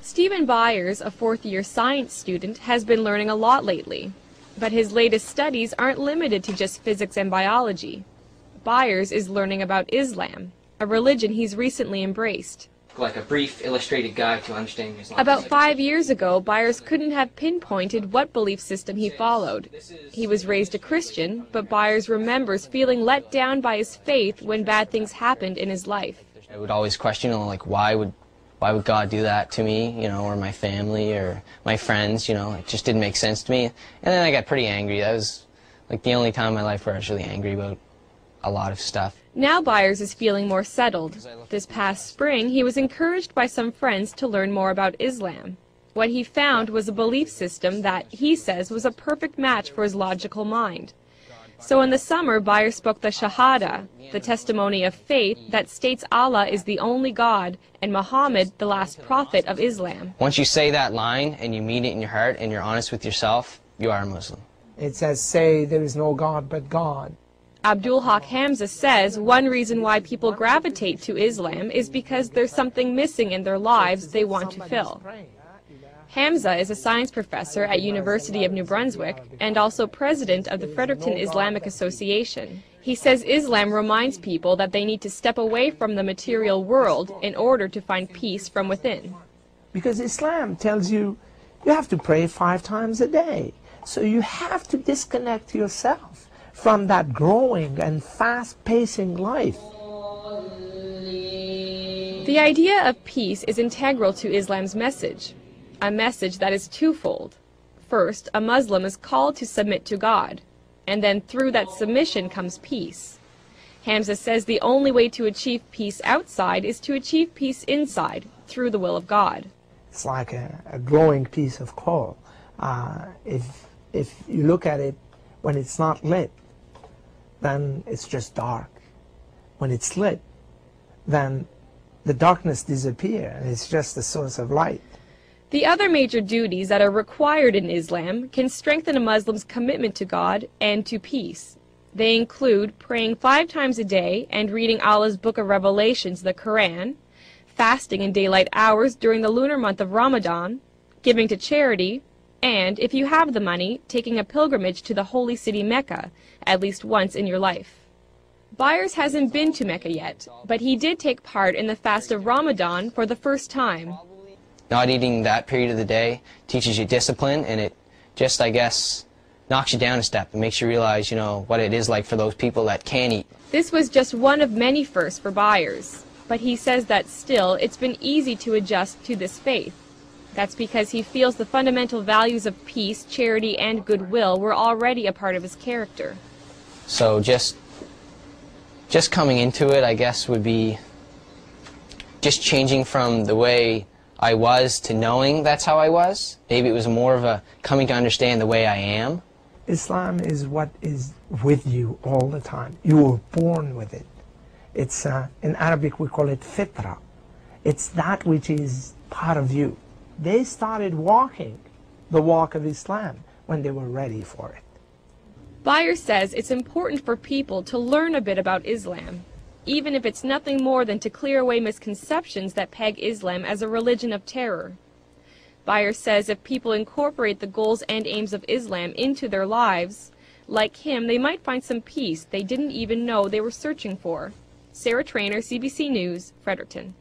Stephen Byers, a fourth-year science student, has been learning a lot lately. But his latest studies aren't limited to just physics and biology. Byers is learning about Islam, a religion he's recently embraced. Like a brief illustrated guide to understanding Islam. About 5 years ago, Byers couldn't have pinpointed what belief system he followed. He was raised a Christian, but Byers remembers feeling let down by his faith when bad things happened in his life. I would always question, like, why would God do that to me, or my family or my friends, it just didn't make sense to me. And then I got pretty angry. That was like the only time in my life where I was really angry about a lot of stuff. Now Byers is feeling more settled. This past spring, he was encouraged by some friends to learn more about Islam. What he found was a belief system that, he says, was a perfect match for his logical mind. So in the summer, Byers spoke the Shahada, the testimony of faith that states Allah is the only God and Muhammad the last prophet of Islam. Once you say that line and you mean it in your heart and you're honest with yourself, you are a Muslim. It says, say there is no God but God. Abdul Haq Hamza says one reason why people gravitate to Islam is because there's something missing in their lives they want to fill. Hamza is a science professor at University of New Brunswick and also president of the Fredericton Islamic Association. He says Islam reminds people that they need to step away from the material world in order to find peace from within. Because Islam tells you you have to pray 5 times a day. So you have to disconnect yourself from that growing and fast-pacing life. The idea of peace is integral to Islam's message. A message that is twofold. First, a Muslim is called to submit to God, and then through that submission comes peace. Hamza says the only way to achieve peace outside is to achieve peace inside, through the will of God. It's like a glowing piece of coal. If you look at it when it's not lit, then it's just dark. When it's lit, then the darkness disappears, and it's just a source of light. The other major duties that are required in Islam can strengthen a Muslim's commitment to God and to peace. They include praying 5 times a day and reading Allah's Book of Revelations, the Quran, fasting in daylight hours during the lunar month of Ramadan, giving to charity, and, if you have the money, taking a pilgrimage to the holy city Mecca at least once in your life. Byers hasn't been to Mecca yet, but he did take part in the fast of Ramadan for the first time. Not eating that period of the day teaches you discipline, and it just, I guess, knocks you down a step and makes you realize, what it is like for those people that can't eat. This was just one of many firsts for Byers, but he says that still it's been easy to adjust to this faith. That's because he feels the fundamental values of peace, charity, and goodwill were already a part of his character. So just coming into it, I guess, would be just changing from the way I was to knowing that's how I was. Maybe it was more of a coming to understand the way I am. Islam is what is with you all the time. You were born with it. It's, in Arabic we call it fitra. It's that which is part of you. They started walking the walk of Islam when they were ready for it. Byers says it's important for people to learn a bit about Islam, even if it's nothing more than to clear away misconceptions that peg Islam as a religion of terror. Byers says if people incorporate the goals and aims of Islam into their lives, like him, they might find some peace they didn't even know they were searching for. Sarah Trainer, CBC News, Fredericton.